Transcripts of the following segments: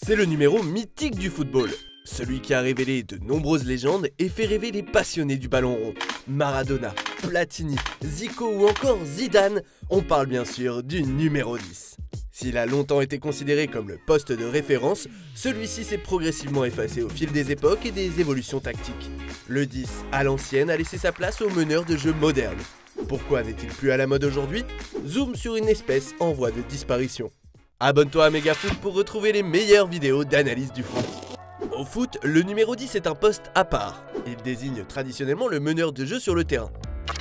C'est le numéro mythique du football. Celui qui a révélé de nombreuses légendes et fait rêver les passionnés du ballon rond. Maradona, Platini, Zico ou encore Zidane, on parle bien sûr du numéro 10. S'il a longtemps été considéré comme le poste de référence, celui-ci s'est progressivement effacé au fil des époques et des évolutions tactiques. Le 10, à l'ancienne, a laissé sa place aux meneurs de jeu modernes. Pourquoi n'est-il plus à la mode aujourd'hui? Zoom sur une espèce en voie de disparition. Abonne-toi à Megafoot pour retrouver les meilleures vidéos d'analyse du foot. Au foot, le numéro 10 est un poste à part. Il désigne traditionnellement le meneur de jeu sur le terrain.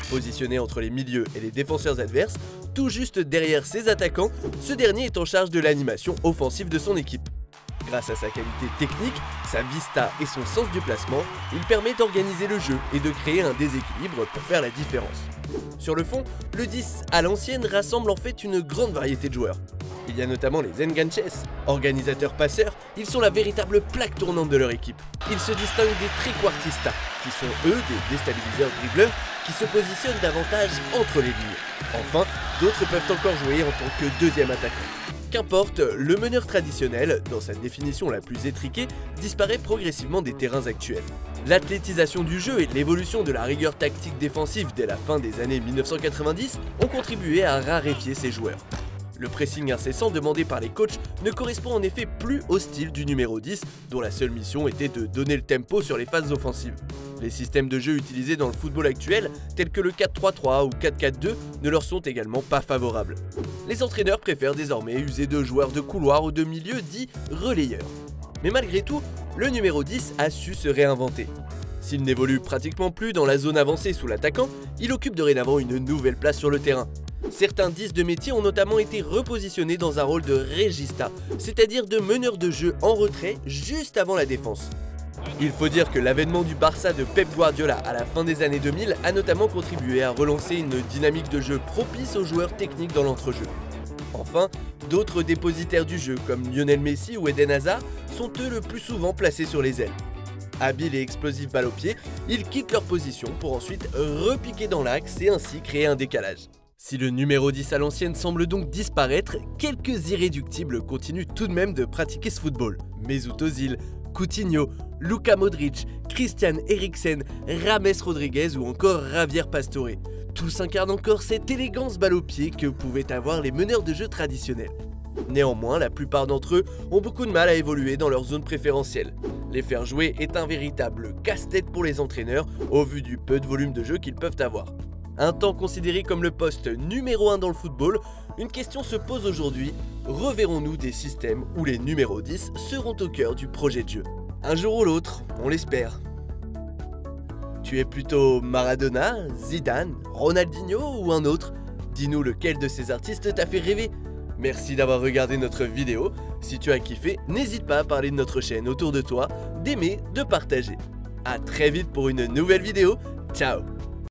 Positionné entre les milieux et les défenseurs adverses, tout juste derrière ses attaquants, ce dernier est en charge de l'animation offensive de son équipe. Grâce à sa qualité technique, sa vista et son sens du placement, il permet d'organiser le jeu et de créer un déséquilibre pour faire la différence. Sur le fond, le 10 à l'ancienne rassemble en fait une grande variété de joueurs. Il y a notamment les enganches, organisateurs-passeurs, ils sont la véritable plaque tournante de leur équipe. Ils se distinguent des trequartistas, qui sont eux des déstabiliseurs-dribbleurs qui se positionnent davantage entre les lignes. Enfin, d'autres peuvent encore jouer en tant que deuxième attaquant. Qu'importe, le meneur traditionnel, dans sa définition la plus étriquée, disparaît progressivement des terrains actuels. L'athlétisation du jeu et l'évolution de la rigueur tactique défensive dès la fin des années 1990 ont contribué à raréfier ces joueurs. Le pressing incessant demandé par les coachs ne correspond en effet plus au style du numéro 10, dont la seule mission était de donner le tempo sur les phases offensives. Les systèmes de jeu utilisés dans le football actuel, tels que le 4-3-3 ou 4-4-2, ne leur sont également pas favorables. Les entraîneurs préfèrent désormais user de joueurs de couloir ou de milieu dits relayeurs. Mais malgré tout, le numéro 10 a su se réinventer. S'il n'évolue pratiquement plus dans la zone avancée sous l'attaquant, il occupe dorénavant une nouvelle place sur le terrain. Certains 10 de métier ont notamment été repositionnés dans un rôle de regista, c'est-à-dire de meneur de jeu en retrait juste avant la défense. Il faut dire que l'avènement du Barça de Pep Guardiola à la fin des années 2000 a notamment contribué à relancer une dynamique de jeu propice aux joueurs techniques dans l'entrejeu. Enfin, d'autres dépositaires du jeu comme Lionel Messi ou Eden Hazard sont eux le plus souvent placés sur les ailes. Habiles et explosifs balle au pied, ils quittent leur position pour ensuite repiquer dans l'axe et ainsi créer un décalage. Si le numéro 10 à l'ancienne semble donc disparaître, quelques irréductibles continuent tout de même de pratiquer ce football. Mesut Özil, Coutinho, Luka Modric, Christian Eriksen, James Rodriguez ou encore Javier Pastore. Tous incarnent encore cette élégance balle au pied que pouvaient avoir les meneurs de jeu traditionnels. Néanmoins, la plupart d'entre eux ont beaucoup de mal à évoluer dans leur zone préférentielle. Les faire jouer est un véritable casse-tête pour les entraîneurs au vu du peu de volume de jeu qu'ils peuvent avoir. Un temps considéré comme le poste numéro 1 dans le football, une question se pose aujourd'hui, reverrons-nous des systèmes où les numéros 10 seront au cœur du projet de jeu? Un jour ou l'autre, on l'espère. Tu es plutôt Maradona, Zidane, Ronaldinho ou un autre? Dis-nous lequel de ces artistes t'a fait rêver. Merci d'avoir regardé notre vidéo. Si tu as kiffé, n'hésite pas à parler de notre chaîne autour de toi, d'aimer, de partager. A très vite pour une nouvelle vidéo. Ciao!